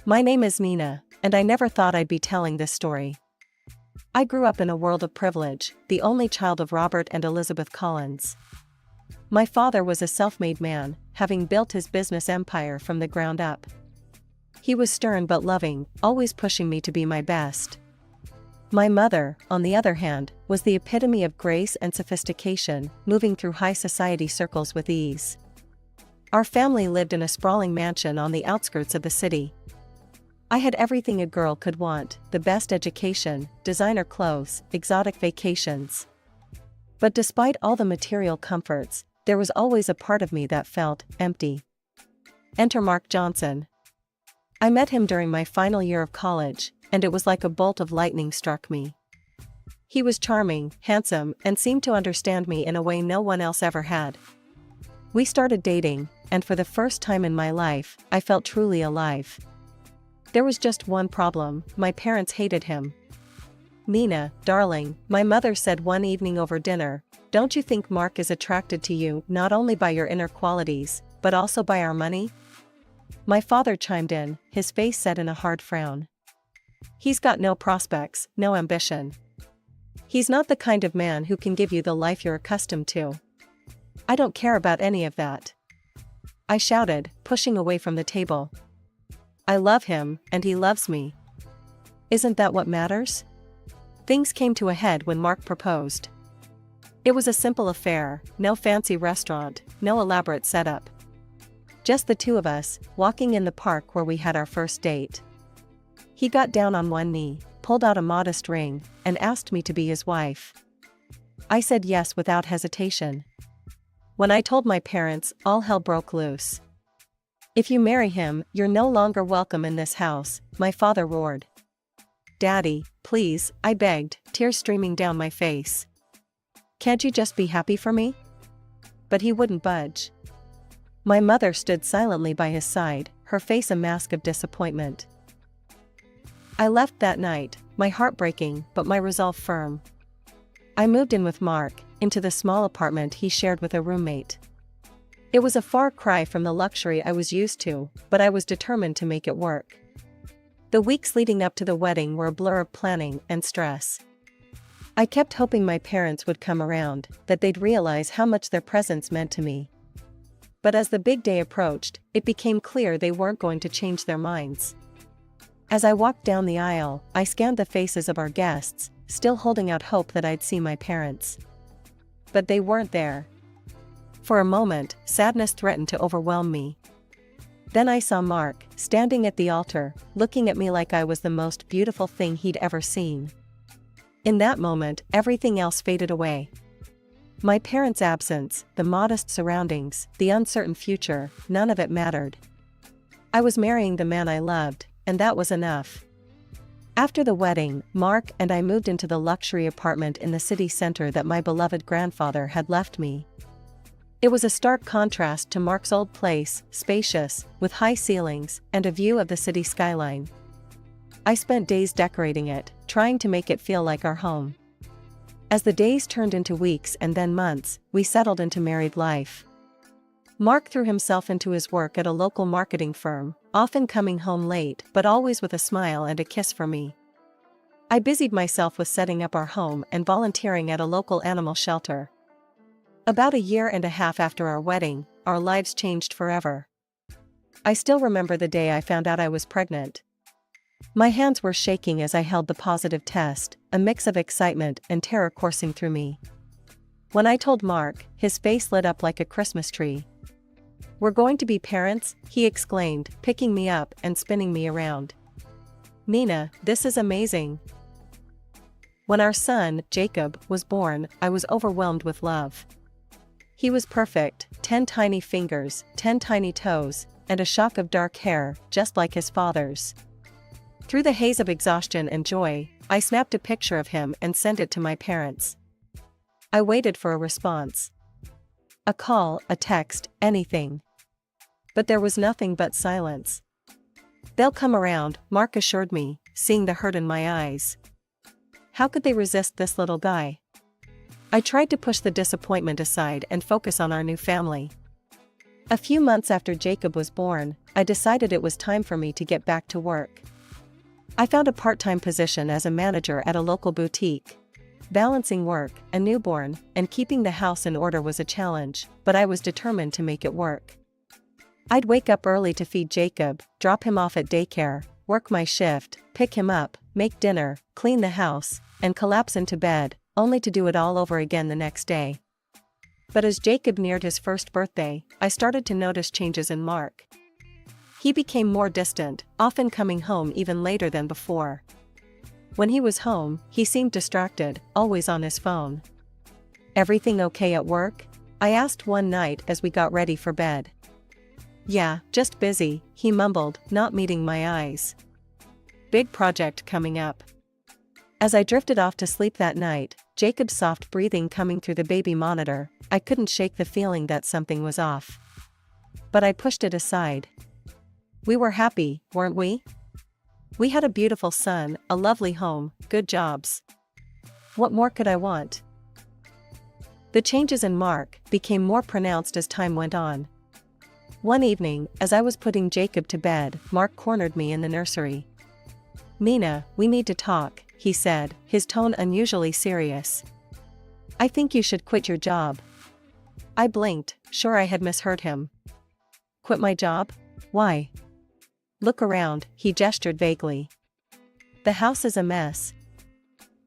My name is Nina, and I never thought I'd be telling this story. I grew up in a world of privilege, the only child of Robert and Elizabeth Collins. My father was a self-made man, having built his business empire from the ground up. He was stern but loving, always pushing me to be my best. My mother, on the other hand, was the epitome of grace and sophistication, moving through high society circles with ease. Our family lived in a sprawling mansion on the outskirts of the city. I had everything a girl could want: the best education, designer clothes, exotic vacations. But despite all the material comforts, there was always a part of me that felt empty. Enter Mark Johnson. I met him during my final year of college, and it was like a bolt of lightning struck me. He was charming, handsome, and seemed to understand me in a way no one else ever had. We started dating, and for the first time in my life, I felt truly alive. There was just one problem: my parents hated him. "Nina, darling," my mother said one evening over dinner, "don't you think Mark is attracted to you not only by your inner qualities, but also by our money?" My father chimed in, his face set in a hard frown. "He's got no prospects, no ambition. He's not the kind of man who can give you the life you're accustomed to." "I don't care about any of that," I shouted, pushing away from the table. "I love him, and he loves me. Isn't that what matters?" Things came to a head when Mark proposed. It was a simple affair, no fancy restaurant, no elaborate setup. Just the two of us, walking in the park where we had our first date. He got down on one knee, pulled out a modest ring, and asked me to be his wife. I said yes without hesitation. When I told my parents, all hell broke loose. "If you marry him, you're no longer welcome in this house," my father roared. "Daddy, please," I begged, tears streaming down my face. "Can't you just be happy for me?" But he wouldn't budge. My mother stood silently by his side, her face a mask of disappointment. I left that night, my heart breaking but my resolve firm. I moved in with Mark, into the small apartment he shared with a roommate. It was a far cry from the luxury I was used to, but I was determined to make it work. The weeks leading up to the wedding were a blur of planning and stress. I kept hoping my parents would come around, that they'd realize how much their presence meant to me. But as the big day approached, it became clear they weren't going to change their minds. As I walked down the aisle, I scanned the faces of our guests, still holding out hope that I'd see my parents. But they weren't there. For a moment, sadness threatened to overwhelm me. Then I saw Mark, standing at the altar, looking at me like I was the most beautiful thing he'd ever seen. In that moment, everything else faded away. My parents' absence, the modest surroundings, the uncertain future, none of it mattered. I was marrying the man I loved, and that was enough. After the wedding, Mark and I moved into the luxury apartment in the city center that my beloved grandfather had left me. It was a stark contrast to Mark's old place, spacious, with high ceilings, and a view of the city skyline. I spent days decorating it, trying to make it feel like our home. As the days turned into weeks and then months, we settled into married life. Mark threw himself into his work at a local marketing firm, often coming home late but always with a smile and a kiss for me. I busied myself with setting up our home and volunteering at a local animal shelter. About a year and a half after our wedding, our lives changed forever. I still remember the day I found out I was pregnant. My hands were shaking as I held the positive test, a mix of excitement and terror coursing through me. When I told Mark, his face lit up like a Christmas tree. "We're going to be parents," he exclaimed, picking me up and spinning me around. "Nina, this is amazing." When our son, Jacob, was born, I was overwhelmed with love. He was perfect, 10 tiny fingers, 10 tiny toes, and a shock of dark hair, just like his father's. Through the haze of exhaustion and joy, I snapped a picture of him and sent it to my parents. I waited for a response. A call, a text, anything. But there was nothing but silence. "They'll come around," Mark assured me, seeing the hurt in my eyes. How could they resist this little guy? I tried to push the disappointment aside and focus on our new family. A few months after Jacob was born, I decided it was time for me to get back to work. I found a part-time position as a manager at a local boutique. Balancing work, a newborn, and keeping the house in order was a challenge, but I was determined to make it work. I'd wake up early to feed Jacob, drop him off at daycare, work my shift, pick him up, make dinner, clean the house, and collapse into bed, only to do it all over again the next day. But as Jacob neared his first birthday, I started to notice changes in Mark. He became more distant, often coming home even later than before. When he was home, he seemed distracted, always on his phone. "Everything okay at work?" I asked one night as we got ready for bed. "Yeah, just busy," he mumbled, not meeting my eyes. "Big project coming up." As I drifted off to sleep that night, Jacob's soft breathing coming through the baby monitor, I couldn't shake the feeling that something was off. But I pushed it aside. We were happy, weren't we? We had a beautiful son, a lovely home, good jobs. What more could I want? The changes in Mark became more pronounced as time went on. One evening, as I was putting Jacob to bed, Mark cornered me in the nursery. "Mina, we need to talk," he said, his tone unusually serious. "I think you should quit your job." I blinked, sure I had misheard him. "Quit my job? Why?" "Look around," he gestured vaguely. "The house is a mess.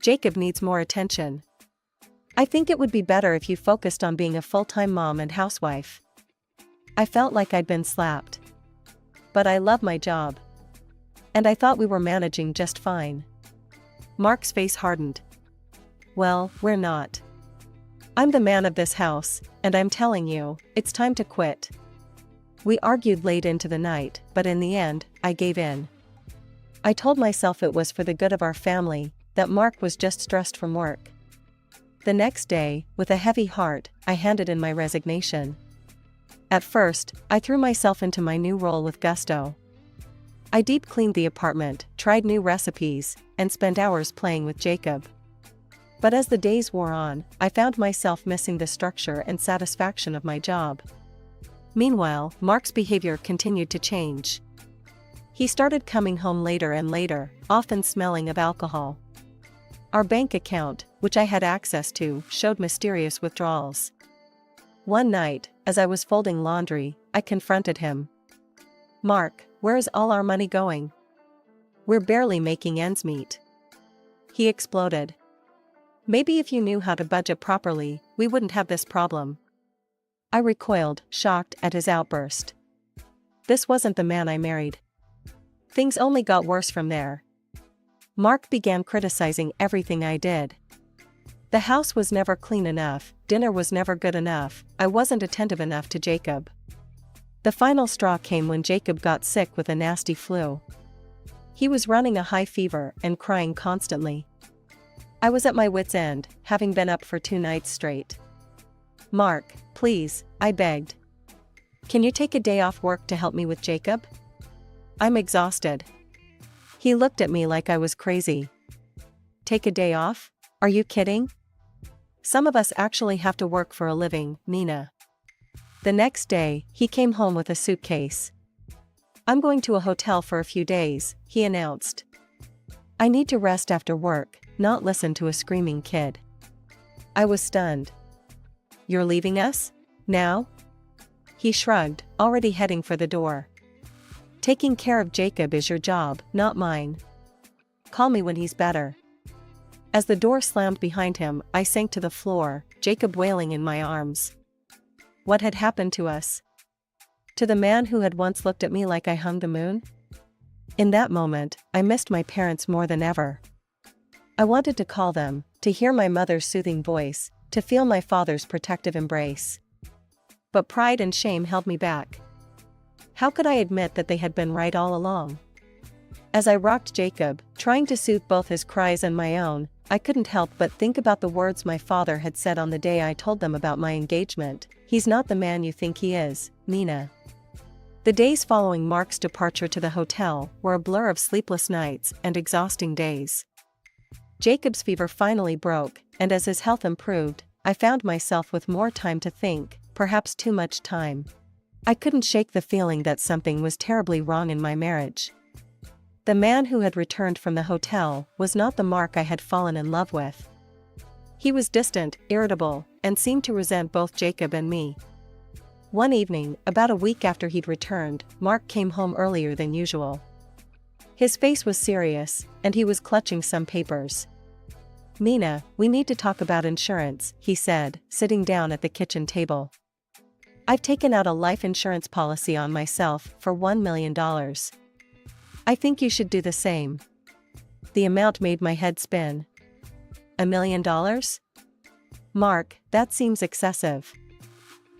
Jacob needs more attention. I think it would be better if you focused on being a full-time mom and housewife." I felt like I'd been slapped. But I love my job. And I thought we were managing just fine. Mark's face hardened. "Well, we're not. I'm the man of this house, and I'm telling you, it's time to quit." We argued late into the night, but in the end, I gave in. I told myself it was for the good of our family, that Mark was just stressed from work. The next day, with a heavy heart, I handed in my resignation. At first, I threw myself into my new role with gusto. I deep cleaned the apartment, tried new recipes, and spent hours playing with Jacob. But as the days wore on, I found myself missing the structure and satisfaction of my job. Meanwhile, Mark's behavior continued to change. He started coming home later and later, often smelling of alcohol. Our bank account, which I had access to, showed mysterious withdrawals. One night, as I was folding laundry, I confronted him. "Mark, where is all our money going? We're barely making ends meet." He exploded. "Maybe if you knew how to budget properly, we wouldn't have this problem." I recoiled, shocked at his outburst. This wasn't the man I married. Things only got worse from there. Mark began criticizing everything I did. The house was never clean enough, dinner was never good enough, I wasn't attentive enough to Jacob. The final straw came when Jacob got sick with a nasty flu. He was running a high fever and crying constantly. I was at my wit's end, having been up for 2 nights straight. "Mark, please," I begged. "Can you take a day off work to help me with Jacob? I'm exhausted." He looked at me like I was crazy. "Take a day off? Are you kidding? Some of us actually have to work for a living, Nina." The next day, he came home with a suitcase. "I'm going to a hotel for a few days," he announced. "I need to rest after work, not listen to a screaming kid." I was stunned. "You're leaving us? Now?" He shrugged, already heading for the door. "Taking care of Jacob is your job, not mine. Call me when he's better." As the door slammed behind him, I sank to the floor, Jacob wailing in my arms. What had happened to us? To the man who had once looked at me like I hung the moon? In that moment, I missed my parents more than ever. I wanted to call them, to hear my mother's soothing voice, to feel my father's protective embrace. But pride and shame held me back. How could I admit that they had been right all along? As I rocked Jacob, trying to soothe both his cries and my own, I couldn't help but think about the words my father had said on the day I told them about my engagement. "He's not the man you think he is, Nina." The days following Mark's departure to the hotel were a blur of sleepless nights and exhausting days. Jacob's fever finally broke, and as his health improved, I found myself with more time to think, perhaps too much time. I couldn't shake the feeling that something was terribly wrong in my marriage. The man who had returned from the hotel was not the Mark I had fallen in love with. He was distant, irritable, and seemed to resent both Jacob and me. One evening, about a week after he'd returned, Mark came home earlier than usual. His face was serious, and he was clutching some papers. "Mina, we need to talk about insurance," he said, sitting down at the kitchen table. "I've taken out a life insurance policy on myself for $1 million. I think you should do the same." The amount made my head spin. $1 million? Mark, that seems excessive.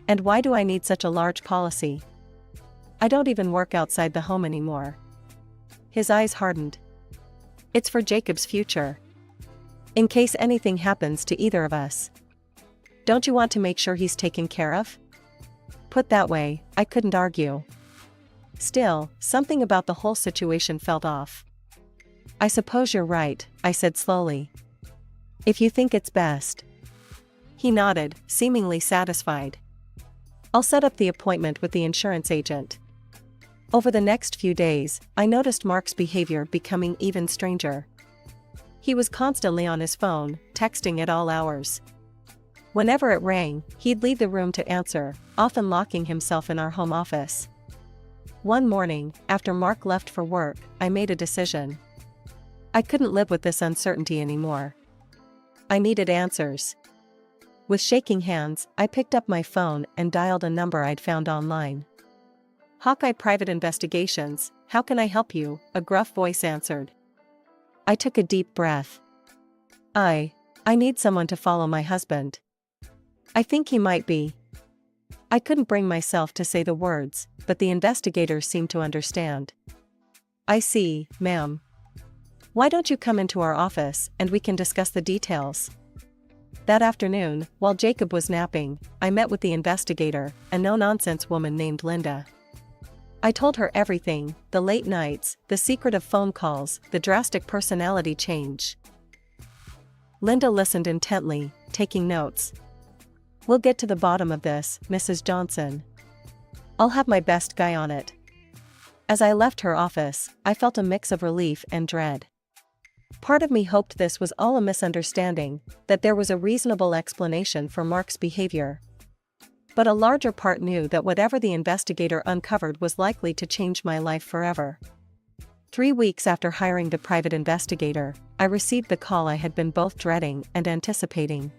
And why do I need such a large policy? I don't even work outside the home anymore. His eyes hardened. "It's for Jacob's future. In case anything happens to either of us. Don't you want to make sure he's taken care of?" Put that way, I couldn't argue. Still, something about the whole situation felt off. "I suppose you're right," I said slowly. "If you think it's best." He nodded, seemingly satisfied. "I'll set up the appointment with the insurance agent." Over the next few days, I noticed Mark's behavior becoming even stranger. He was constantly on his phone, texting at all hours. Whenever it rang, he'd leave the room to answer, often locking himself in our home office. One morning, after Mark left for work, I made a decision. I couldn't live with this uncertainty anymore. I needed answers. With shaking hands, I picked up my phone and dialed a number I'd found online. "Hawkeye Private Investigations, how can I help you?" a gruff voice answered. I took a deep breath. I need someone to follow my husband. I think he might be." I couldn't bring myself to say the words, but the investigators seemed to understand. "I see, ma'am. Why don't you come into our office and we can discuss the details?" That afternoon, while Jacob was napping, I met with the investigator, a no-nonsense woman named Linda. I told her everything, the late nights, the secretive phone calls, the drastic personality change. Linda listened intently, taking notes. "We'll get to the bottom of this, Mrs. Johnson. I'll have my best guy on it." As I left her office, I felt a mix of relief and dread. Part of me hoped this was all a misunderstanding, that there was a reasonable explanation for Mark's behavior. But a larger part knew that whatever the investigator uncovered was likely to change my life forever. 3 weeks after hiring the private investigator, I received the call I had been both dreading and anticipating.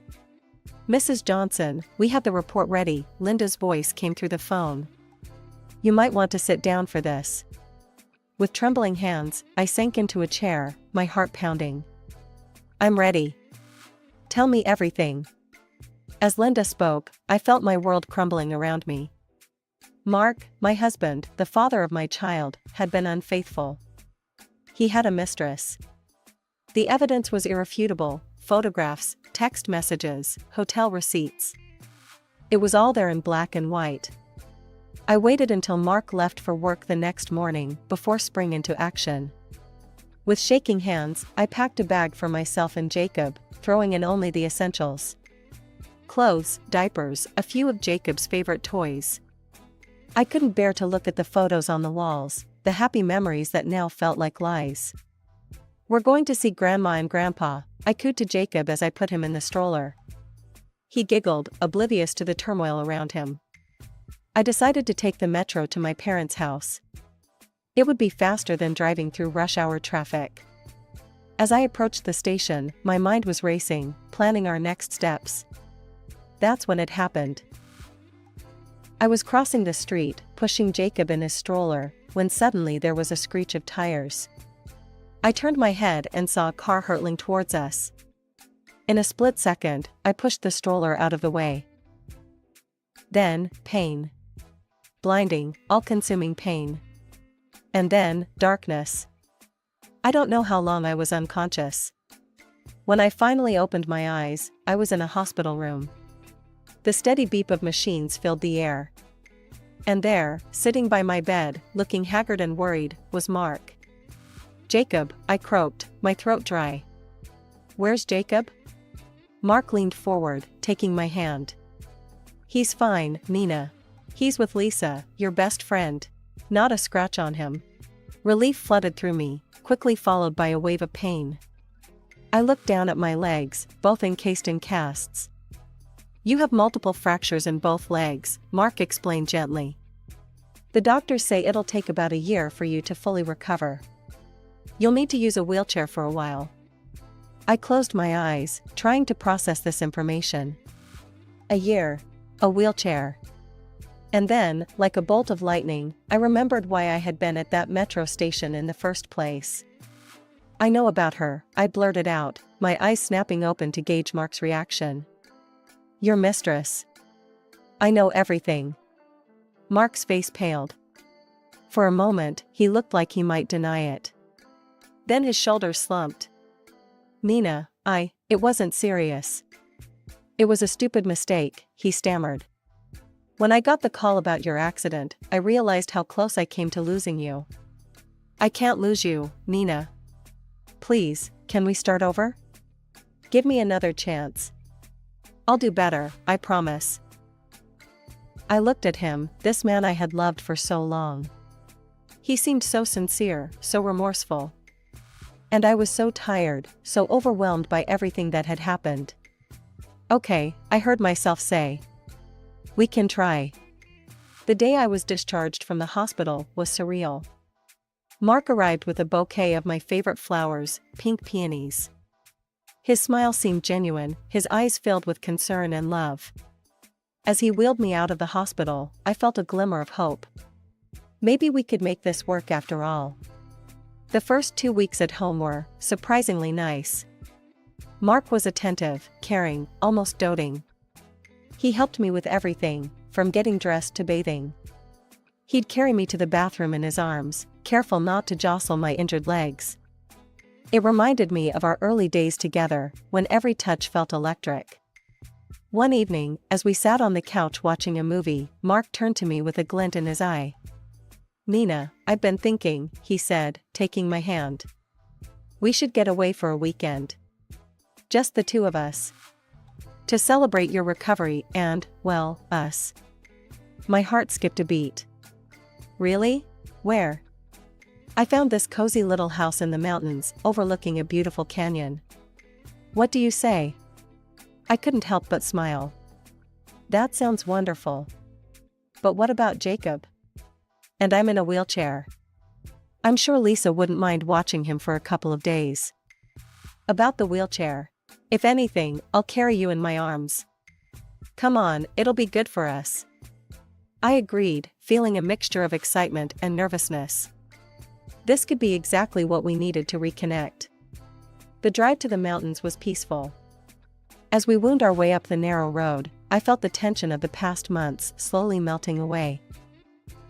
"Mrs. Johnson, we have the report ready," Linda's voice came through the phone. "You might want to sit down for this." With trembling hands, I sank into a chair, my heart pounding. "I'm ready. Tell me everything." As Linda spoke, I felt my world crumbling around me. Mark, my husband, the father of my child, had been unfaithful. He had a mistress. The evidence was irrefutable: photographs, text messages, hotel receipts. It was all there in black and white. I waited until Mark left for work the next morning before springing into action. With shaking hands, I packed a bag for myself and Jacob, throwing in only the essentials. Clothes, diapers, a few of Jacob's favorite toys. I couldn't bear to look at the photos on the walls, the happy memories that now felt like lies. "We're going to see Grandma and Grandpa," I cooed to Jacob as I put him in the stroller. He giggled, oblivious to the turmoil around him. I decided to take the metro to my parents' house. It would be faster than driving through rush hour traffic. As I approached the station, my mind was racing, planning our next steps. That's when it happened. I was crossing the street, pushing Jacob in his stroller, when suddenly there was a screech of tires. I turned my head and saw a car hurtling towards us. In a split second, I pushed the stroller out of the way. Then, pain. Blinding, all-consuming pain. And then, darkness. I don't know how long I was unconscious. When I finally opened my eyes, I was in a hospital room. The steady beep of machines filled the air. And there, sitting by my bed, looking haggard and worried, was Mark. "Jacob," I croaked, my throat dry. "Where's Jacob?" Mark leaned forward, taking my hand. "He's fine, Mina. He's with Lisa, your best friend. Not a scratch on him. Relief flooded through me, quickly followed by a wave of pain. I looked down at my legs, both encased in casts. You have multiple fractures in both legs, Mark explained gently. The doctors say it'll take about a year for you to fully recover. You'll need to use a wheelchair for a while. I closed my eyes, trying to process this information. A year. A wheelchair. And then, like a bolt of lightning, I remembered why I had been at that metro station in the first place. I know about her, I blurted out, my eyes snapping open to gauge Mark's reaction. Your mistress. I know everything. Mark's face paled. For a moment, he looked like he might deny it. Then his shoulders slumped. Nina, it wasn't serious. It was a stupid mistake, he stammered. When I got the call about your accident, I realized how close I came to losing you. I can't lose you, Nina. Please, can we start over? Give me another chance. I'll do better, I promise. I looked at him, this man I had loved for so long. He seemed so sincere, so remorseful. And I was so tired, so overwhelmed by everything that had happened. Okay, I heard myself say. We can try. The day I was discharged from the hospital was surreal. Mark arrived with a bouquet of my favorite flowers, pink peonies. His smile seemed genuine, his eyes filled with concern and love. As he wheeled me out of the hospital, I felt a glimmer of hope. Maybe we could make this work after all. The first 2 weeks at home were, surprisingly nice. Mark was attentive, caring, almost doting. He helped me with everything, from getting dressed to bathing. He'd carry me to the bathroom in his arms, careful not to jostle my injured legs. It reminded me of our early days together, when every touch felt electric. One evening, as we sat on the couch watching a movie, Mark turned to me with a glint in his eye. Nina, I've been thinking, he said, taking my hand. We should get away for a weekend. Just the two of us. To celebrate your recovery and, well, us. My heart skipped a beat. Really? Where? I found this cozy little house in the mountains, overlooking a beautiful canyon. What do you say? I couldn't help but smile. That sounds wonderful. But what about Jacob? And I'm in a wheelchair. I'm sure Lisa wouldn't mind watching him for a couple of days. About the wheelchair. If anything, I'll carry you in my arms. Come on, it'll be good for us. I agreed, feeling a mixture of excitement and nervousness. This could be exactly what we needed to reconnect. The drive to the mountains was peaceful. As we wound our way up the narrow road, I felt the tension of the past months slowly melting away.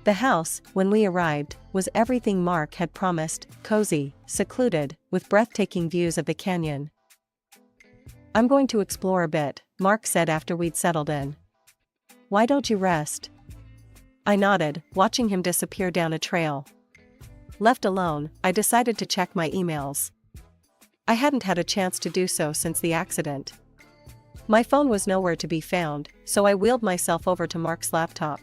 The house, when we arrived, was everything Mark had promised, cozy, secluded, with breathtaking views of the canyon. I'm going to explore a bit, Mark said after we'd settled in. Why don't you rest? I nodded, watching him disappear down a trail. Left alone, I decided to check my emails. I hadn't had a chance to do so since the accident. My phone was nowhere to be found, so I wheeled myself over to Mark's laptop.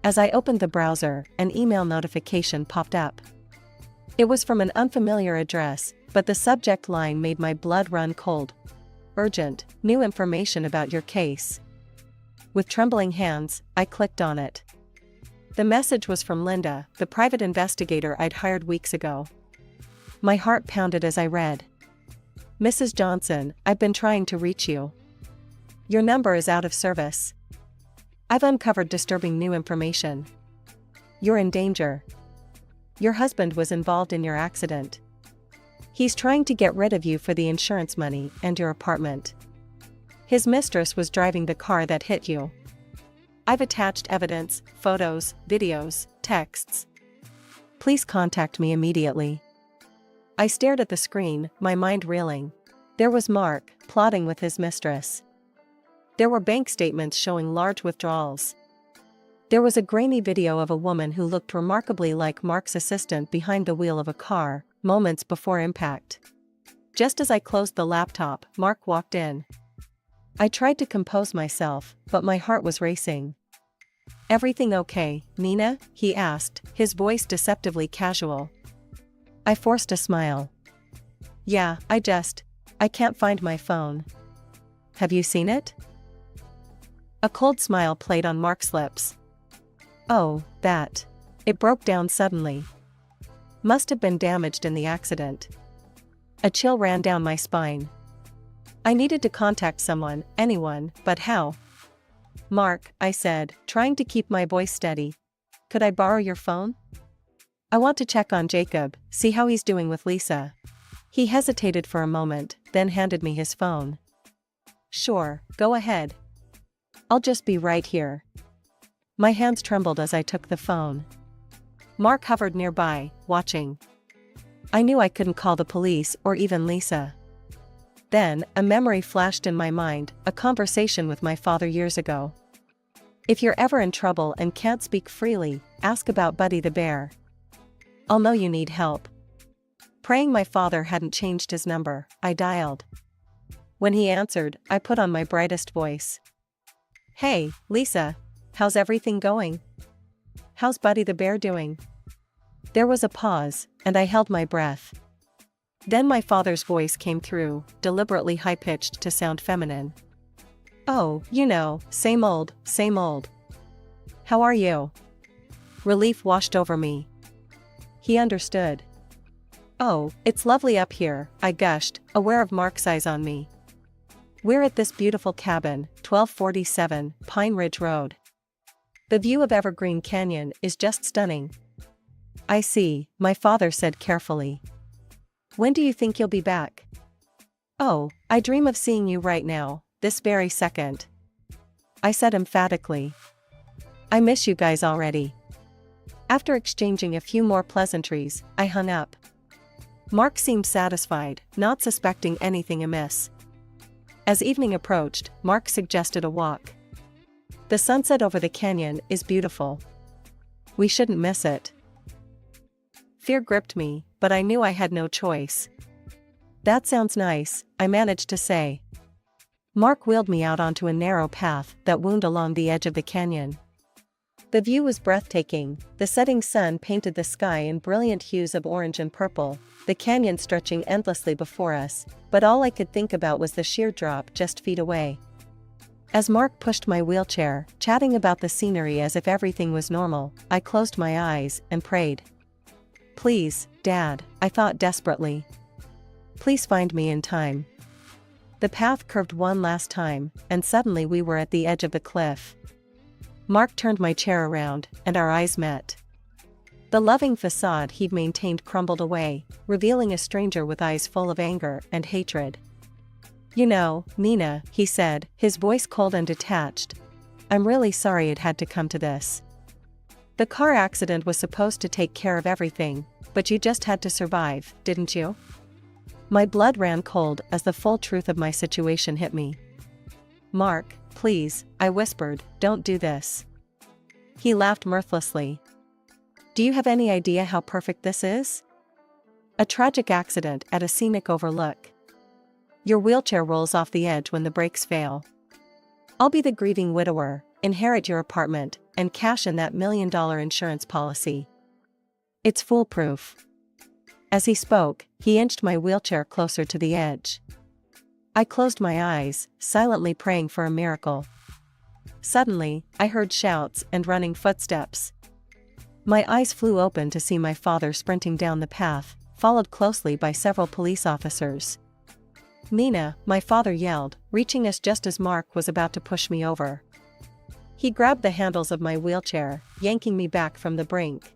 As I opened the browser, an email notification popped up. It was from an unfamiliar address, but the subject line made my blood run cold. Urgent, new information about your case. With trembling hands, I clicked on it. The message was from Linda, the private investigator I'd hired weeks ago. My heart pounded as I read. Mrs. Johnson, I've been trying to reach you. Your number is out of service. I've uncovered disturbing new information. You're in danger. Your husband was involved in your accident. He's trying to get rid of you for the insurance money and your apartment. His mistress was driving the car that hit you. I've attached evidence, photos, videos, texts. Please contact me immediately. I stared at the screen, my mind reeling. There was Mark, plotting with his mistress. There were bank statements showing large withdrawals. There was a grainy video of a woman who looked remarkably like Mark's assistant behind the wheel of a car, moments before impact. Just as I closed the laptop, Mark walked in. I tried to compose myself, but my heart was racing. "Everything okay, Nina?" he asked, his voice deceptively casual. I forced a smile. "Yeah, I can't find my phone." "Have you seen it?" A cold smile played on Mark's lips. "Oh, that. It broke down suddenly. Must have been damaged in the accident." A chill ran down my spine. I needed to contact someone, anyone, but how? "Mark," I said, trying to keep my voice steady. "Could I borrow your phone? I want to check on Jacob, see how he's doing with Lisa." He hesitated for a moment, then handed me his phone. "Sure, go ahead. I'll just be right here." My hands trembled as I took the phone. Mark hovered nearby, watching. I knew I couldn't call the police or even Lisa. Then, a memory flashed in my mind, a conversation with my father years ago. "If you're ever in trouble and can't speak freely, ask about Buddy the bear. I'll know you need help." Praying my father hadn't changed his number, I dialed. When he answered, I put on my brightest voice. "Hey, Lisa. How's everything going? How's Buddy the bear doing?" There was a pause, and I held my breath. Then my father's voice came through, deliberately high-pitched to sound feminine. "Oh, same old, same old. How are you?" Relief washed over me. He understood. "Oh, it's lovely up here," I gushed, aware of Mark's eyes on me. "We're at this beautiful cabin, 1247 Pine Ridge Road. The view of Evergreen Canyon is just stunning." "I see," my father said carefully. "When do you think you'll be back?" "Oh, I dream of seeing you right now, this very second," I said emphatically. "I miss you guys already." After exchanging a few more pleasantries, I hung up. Mark seemed satisfied, not suspecting anything amiss. As evening approached, Mark suggested a walk. "The sunset over the canyon is beautiful. We shouldn't miss it." Fear gripped me, but I knew I had no choice. "That sounds nice," I managed to say. Mark wheeled me out onto a narrow path that wound along the edge of the canyon. The view was breathtaking. The setting sun painted the sky in brilliant hues of orange and purple, the canyon stretching endlessly before us, but all I could think about was the sheer drop just feet away. As Mark pushed my wheelchair, chatting about the scenery as if everything was normal, I closed my eyes and prayed. "Please, Dad," I thought desperately. "Please find me in time." The path curved one last time, and suddenly we were at the edge of the cliff. Mark turned my chair around, and our eyes met. The loving facade he'd maintained crumbled away, revealing a stranger with eyes full of anger and hatred. "Nina," he said, his voice cold and detached, "I'm really sorry it had to come to this. The car accident was supposed to take care of everything, but you just had to survive, didn't you?" My blood ran cold as the full truth of my situation hit me. "Mark, please," I whispered, "don't do this." He laughed mirthlessly. "Do you have any idea how perfect this is? A tragic accident at a scenic overlook. Your wheelchair rolls off the edge when the brakes fail. I'll be the grieving widower, inherit your apartment, and cash in that $1 million insurance policy. It's foolproof." As he spoke, he inched my wheelchair closer to the edge. I closed my eyes, silently praying for a miracle. Suddenly, I heard shouts and running footsteps. My eyes flew open to see my father sprinting down the path, followed closely by several police officers. "Nina," my father yelled, reaching us just as Mark was about to push me over. He grabbed the handles of my wheelchair, yanking me back from the brink.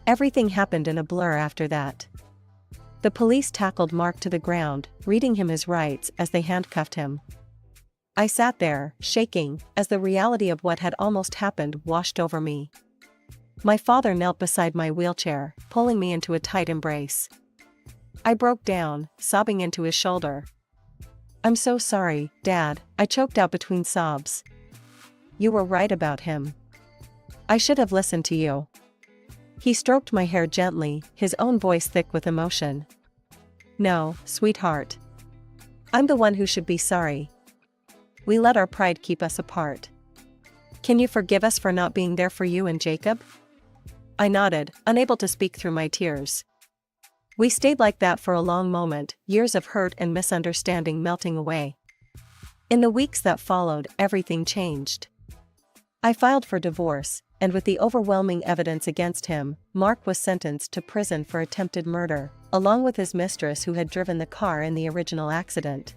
Everything happened in a blur after that. The police tackled Mark to the ground, reading him his rights as they handcuffed him. I sat there, shaking, as the reality of what had almost happened washed over me. My father knelt beside my wheelchair, pulling me into a tight embrace. I broke down, sobbing into his shoulder. "I'm so sorry, Dad," I choked out between sobs. "You were right about him. I should have listened to you." He stroked my hair gently, his own voice thick with emotion. "No, sweetheart. I'm the one who should be sorry. We let our pride keep us apart." Can you forgive us for not being there for you and Jacob? I nodded, unable to speak through my tears. We stayed like that for a long moment, years of hurt and misunderstanding melting away. In the weeks that followed, everything changed. I filed for divorce, and with the overwhelming evidence against him, Mark was sentenced to prison for attempted murder, along with his mistress who had driven the car in the original accident.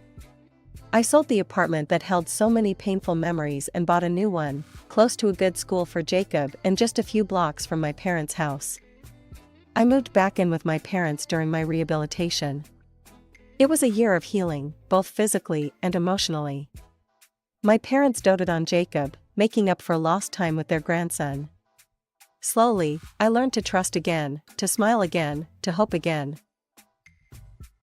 I sold the apartment that held so many painful memories and bought a new one, close to a good school for Jacob and just a few blocks from my parents' house. I moved back in with my parents during my rehabilitation. It was a year of healing, both physically and emotionally. My parents doted on Jacob, making up for lost time with their grandson. Slowly, I learned to trust again, to smile again, to hope again,